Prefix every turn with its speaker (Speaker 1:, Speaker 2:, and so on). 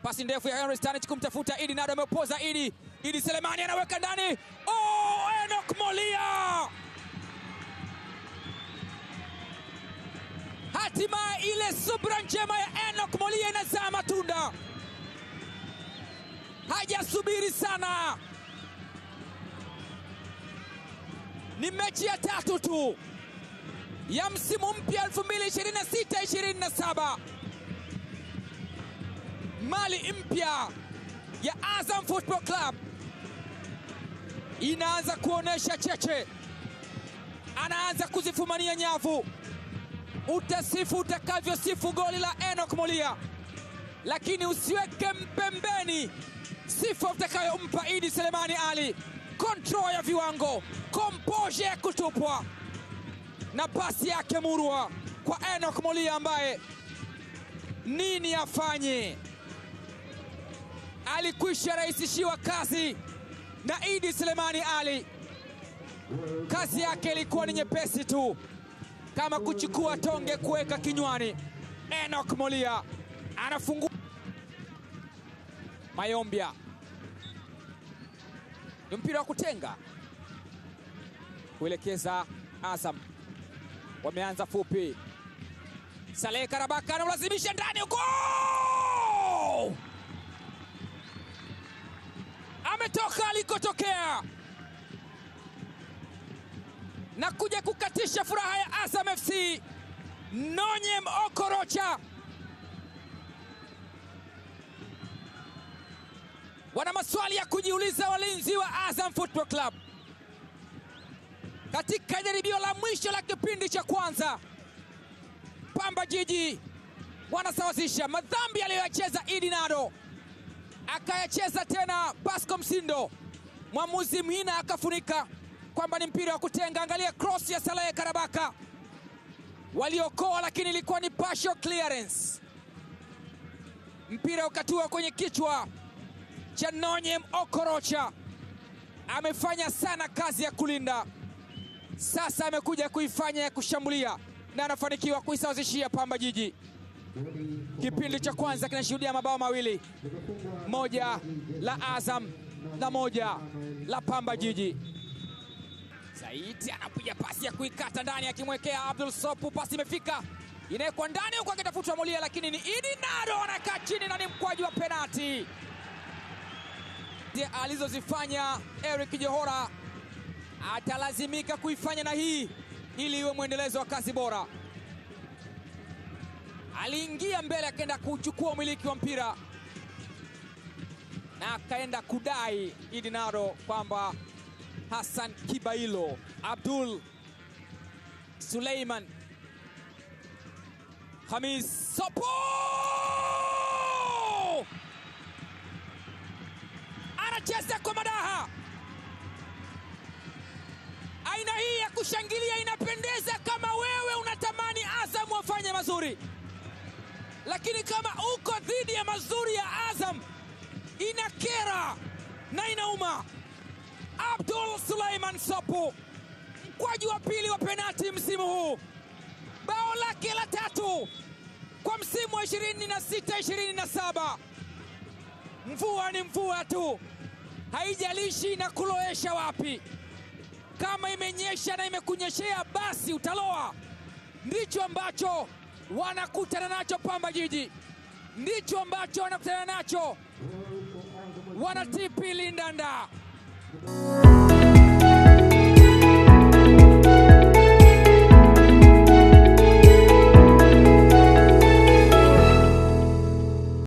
Speaker 1: Pasi ndefu ya Henry Stanich kumtafuta Idi Nado, amepoza Idi Selemani anaweka ndani. Enock Molia. Hatima ile subra njema ya Enock Molia inazaa matunda. Hajasubiri sana. Ni mechi ya 3 tu ya msimu mpya 2026-27. Mali mpya ya Azam Football Club inaanza kuonesha cheche. Anaanza kuzifumania nyavu. Utasifu utakavyosifu goli la Enock Molia, lakini usiweke mpembeni sifa utakayompa Idi Selemani Ali. Control ya viwango, composure ya kutupwa, na pasi yake murwa kwa Enock Molia ambaye nini afanye. Alikwisha rahisishiwa kazi na Idi Selemani Ali. Kazi yake ilikuwa ni nyepesi tu, kama kuchukua tonge kuweka kinywani. Enock Molia anafungua. Mayombia ni mpira wa kutenga kuelekeza Azam. Wameanza fupi. Saleh Karabaka analazimisha ndani huko. Ametoka alikotokea na kuja kukatisha furaha ya Azam FC. Nonyem Okorocha. Wana maswali ya kujiuliza walinzi wa Azam Football Club. Katika jaribio la mwisho la kipindi cha kwanza, Pamba Jiji wanasawazisha madhambi aliyoyacheza Idi Nado, akayacheza tena Pascal Msindo. Mwamuzi Mhina akafunika kwamba ni mpira wa kutenga. Angalia cross ya Saleh Karabaka, waliokoa lakini ilikuwa ni partial clearance. Mpira ukatua kwenye kichwa cha Nonyem Okorocha. Amefanya sana kazi ya kulinda, sasa amekuja kuifanya ya kushambulia na anafanikiwa kuisawazishia Pamba Jiji. Kipindi cha kwanza kinashuhudia mabao mawili, moja la Azam na moja la Pamba Jiji. Saidi anapiga pasi ya kuikata ndani, akimwekea Abdul Sopu. Pasi imefika, inawekwa ndani huko, akitafutwa Molia, lakini ni Idi Nado anakaa chini na ni mkwaju wa penalti. Alizozifanya Eric Johora atalazimika kuifanya na hii ili iwe mwendelezo wa kazi bora. Aliingia mbele, akaenda kuchukua umiliki wa mpira na akaenda kudai Idi Nado kwamba Hassan Kibailo, Abdul Suleiman, Hamis Sopo anacheza kwa madaha. Aina hii ya kushangilia inapendeza kama wewe unatamani Azam wafanye mazuri, lakini kama uko dhidi ya mazuri ya Azam inakera na inauma. Abdul Suleiman Sopo, mkwaju wa pili wa penalti msimu huu, bao lake la 3 kwa msimu wa 26-27. Mvua ni mvua tu, haijalishi na kuloesha wapi. Kama imenyesha na imekunyeshea basi utaloa. Ndicho ambacho wanakutana nacho Pamba Jiji, ndicho ambacho wanakutana nacho wana TP Lindanda.